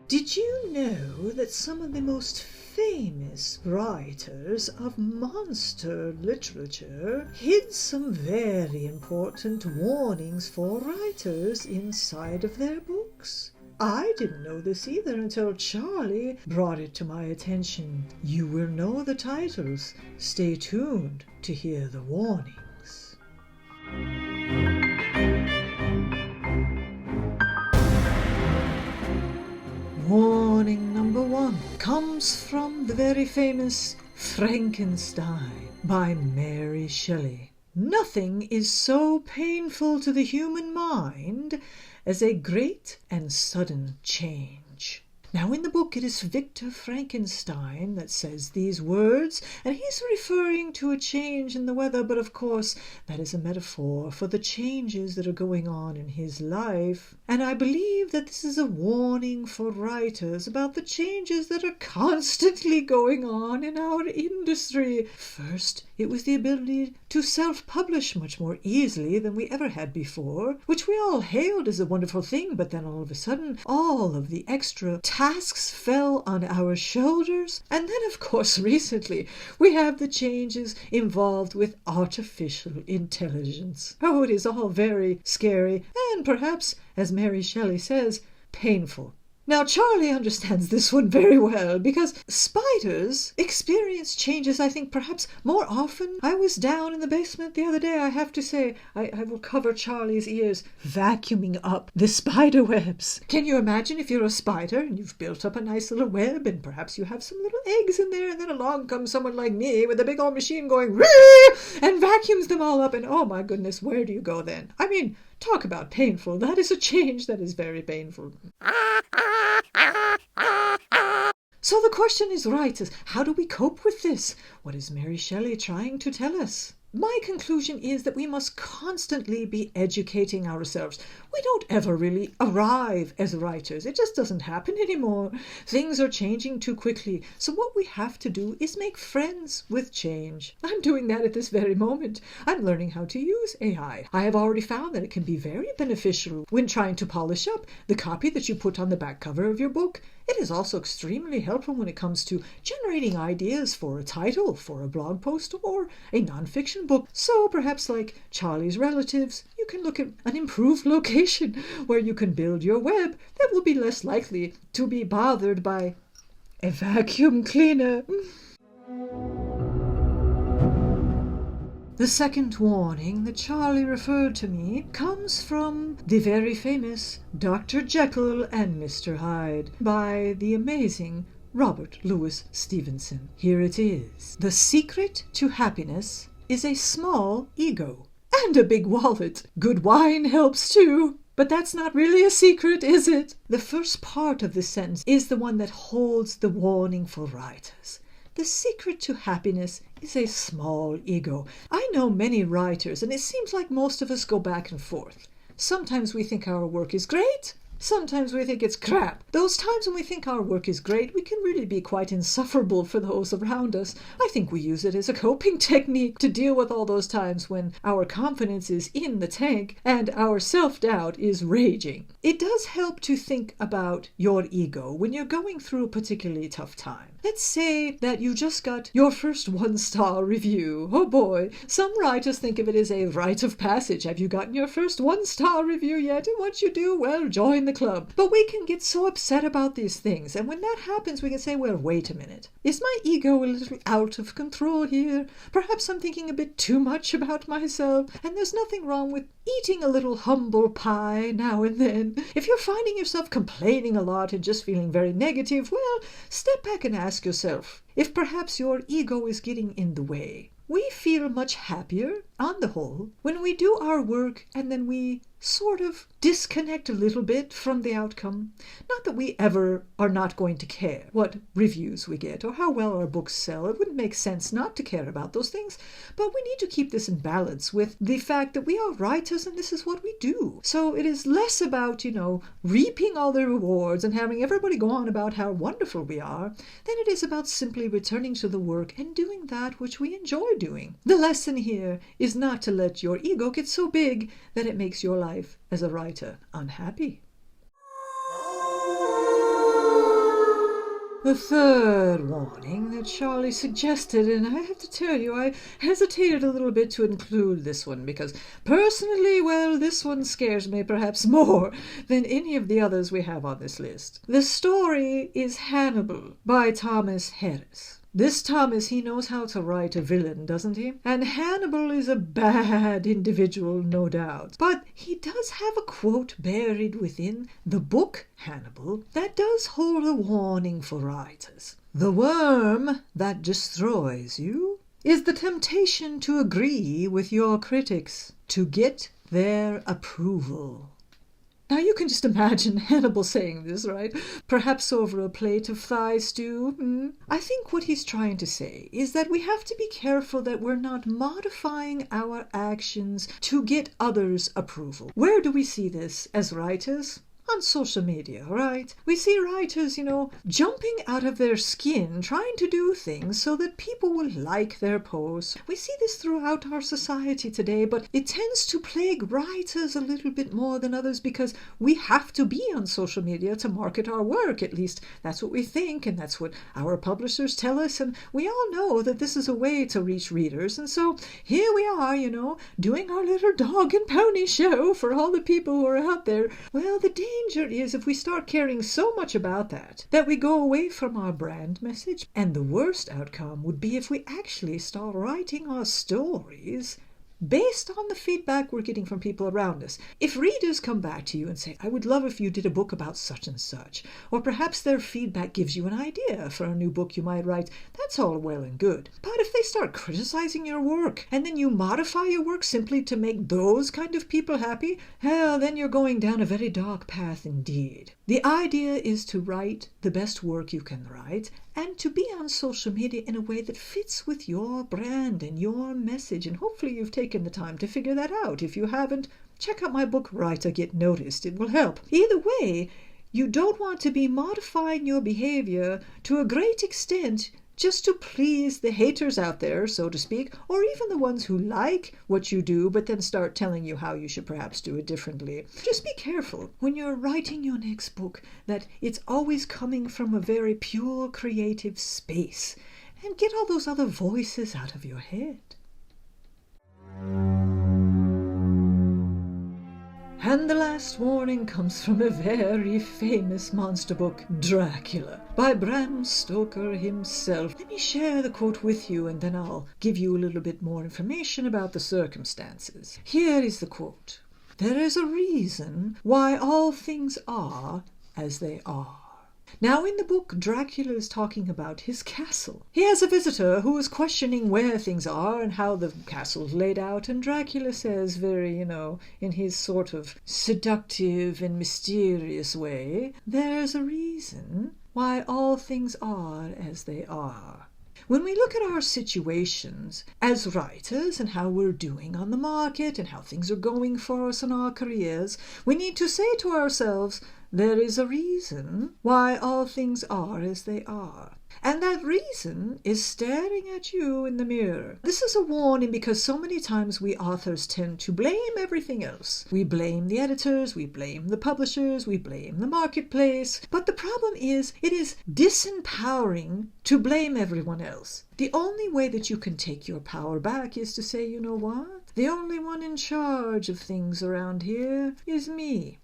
Did you know that some of the most famous writers of monster literature hid some very important warnings for writers inside of their books? I didn't know this either until Charlie brought it to my attention. You will know the titles. Stay tuned to hear the warnings. Warning number 1 comes from the very famous Frankenstein by Mary Shelley. Nothing is so painful to the human mind as a great and sudden change. Now, in the book, it is Victor Frankenstein that says these words, and he's referring to a change in the weather, but of course, that is a metaphor for the changes that are going on in his life. And I believe that this is a warning for writers about the changes that are constantly going on in our industry. First, it was the ability to self-publish much more easily than we ever had before, which we all hailed as a wonderful thing, but then all of a sudden, all of the extra tasks fell on our shoulders. And then, of course, recently, we have the changes involved with artificial intelligence. Oh, it is all very scary and perhaps, as Mary Shelley says, painful. Now, Charlie understands this one very well because spiders experience changes, I think, perhaps more often. I was down in the basement the other day, I have to say. I will cover Charlie's ears, vacuuming up the spider webs. Can you imagine if you're a spider and you've built up a nice little web and perhaps you have some little eggs in there, and then along comes someone like me with a big old machine going "Ree!" and vacuums them all up, and oh my goodness, where do you go then? I mean, talk about painful. That is a change that is very painful. So the question is, writers, how do we cope with this? What is Mary Shelley trying to tell us? My conclusion is that we must constantly be educating ourselves. We don't ever really arrive as writers. It just doesn't happen anymore. Things are changing too quickly. So what we have to do is make friends with change. I'm doing that at this very moment. I'm learning how to use AI. I have already found that it can be very beneficial when trying to polish up the copy that you put on the back cover of your book. It is also extremely helpful when it comes to generating ideas for a title, for a blog post, or a nonfiction book. So perhaps like Charlie's relatives, you can look at an improved location where you can build your web that will be less likely to be bothered by a vacuum cleaner. The second warning that Charlie referred to me comes from the very famous Dr. Jackal and Mr. Hyde by the amazing Robert Louis Stephenson. Here it is. The secret to happiness is a small ego and a big wallet. Good wine helps too. But that's not really a secret, is it? The first part of this sentence is the one that holds the warning for writers. The secret to happiness is a small ego. I know many writers, and it seems like most of us go back and forth. Sometimes we think our work is great. Sometimes we think it's crap. Those times when we think our work is great, we can really be quite insufferable for those around us. I think we use it as a coping technique to deal with all those times when our confidence is in the tank and our self-doubt is raging. It does help to think about your ego when you're going through a particularly tough time. Let's say that you just got your first 1-star review. Oh boy, some writers think of it as a rite of passage. Have you gotten your first 1-star review yet? And once you do, well, join the club. But we can get so upset about these things, and when that happens, we can say, well, wait a minute. Is my ego a little out of control here? Perhaps I'm thinking a bit too much about myself, and there's nothing wrong with eating a little humble pie now and then. If you're finding yourself complaining a lot and just feeling very negative, well, step back and ask yourself if perhaps your ego is getting in the way. We feel much happier, on the whole, when we do our work and then we sort of disconnect a little bit from the outcome. Not that we ever are not going to care what reviews we get or how well our books sell. It wouldn't make sense not to care about those things, but we need to keep this in balance with the fact that we are writers and this is what we do. So it is less about, reaping all the rewards and having everybody go on about how wonderful we are than it is about simply returning to the work and doing that which we enjoy doing. The lesson here is not to let your ego get so big that it makes your life as a writer unhappy. The third warning that Charlie suggested, and I have to tell you, I hesitated a little bit to include this one because personally, well, this one scares me perhaps more than any of the others we have on this list. The story is Hannibal by Thomas Harris. This Thomas, he knows how to write a villain, doesn't he? And Hannibal is a bad individual, no doubt. But he does have a quote buried within the book Hannibal that does hold a warning for writers. The worm that destroys you is the temptation to agree with your critics, to get their approval. Now you can just imagine Hannibal saying this, right? Perhaps over a plate of thigh stew. I think what he's trying to say is that we have to be careful that we're not modifying our actions to get others' approval. Where do we see this as writers? On social media, right? We see writers, jumping out of their skin, trying to do things so that people will like their posts. We see this throughout our society today, but it tends to plague writers a little bit more than others because we have to be on social media to market our work. At least that's what we think, and that's what our publishers tell us, and we all know that this is a way to reach readers. And so here we are, doing our little dog and pony show for all the people who are out there. Well, the danger is if we start caring so much about that we go away from our brand message. And the worst outcome would be if we actually start writing our stories based on the feedback we're getting from people around us. If readers come back to you and say, I would love if you did a book about such and such, or perhaps their feedback gives you an idea for a new book you might write, that's all well and good. But if they start criticizing your work, and then you modify your work simply to make those kind of people happy, hell, then you're going down a very dark path indeed. The idea is to write the best work you can write, and to be on social media in a way that fits with your brand and your message. And hopefully you've taken the time to figure that out. If you haven't, check out my book, Write or Get Noticed. It will help. Either way, you don't want to be modifying your behavior to a great extent just to please the haters out there, so to speak, or even the ones who like what you do but then start telling you how you should perhaps do it differently. Just be careful when you're writing your next book that it's always coming from a very pure creative space, and get all those other voices out of your head. And the last warning comes from a very famous monster book, Dracula, by Bram Stoker himself. Let me share the quote with you, and then I'll give you a little bit more information about the circumstances. Here is the quote. There is a reason why all things are as they are. Now in the book, Dracula is talking about his castle. He has a visitor who is questioning where things are and how the castle's laid out, and Dracula says very, in his sort of seductive and mysterious way, there's a reason why all things are as they are. When we look at our situations as writers and how we're doing on the market and how things are going for us in our careers, we need to say to ourselves, there is a reason why all things are as they are. And that reason is staring at you in the mirror. This is a warning because so many times we authors tend to blame everything else. We blame the editors, we blame the publishers, we blame the marketplace. But the problem is, it is disempowering to blame everyone else. The only way that you can take your power back is to say, you know what? The only one in charge of things around here is me.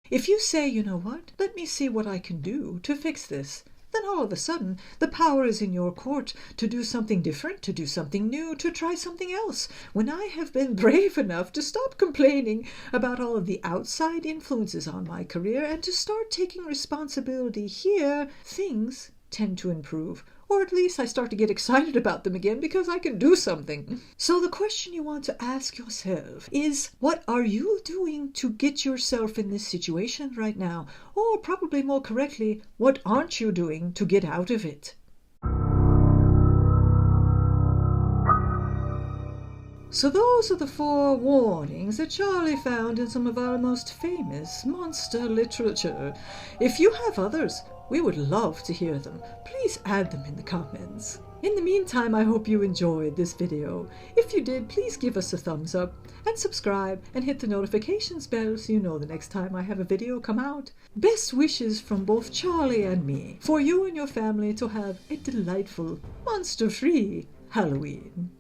If you say, you know what, let me see what I can do to fix this, then all of a sudden the power is in your court to do something different, to do something new, to try something else. When I have been brave enough to stop complaining about all of the outside influences on my career and to start taking responsibility here, things tend to improve. Or at least I start to get excited about them again because I can do something. So the question you want to ask yourself is, what are you doing to get yourself in this situation right now? Or probably more correctly, what aren't you doing to get out of it? So those are the 4 warnings that Charlie found in some of our most famous monster literature. If you have others, We would love to hear them. Please add them in the comments. In the meantime, I hope you enjoyed this video. If you did, please give us a thumbs up and subscribe and hit the notifications bell so you know the next time I have a video come out. Best wishes from both Charlie and me for you and your family to have a delightful, monster-free Halloween.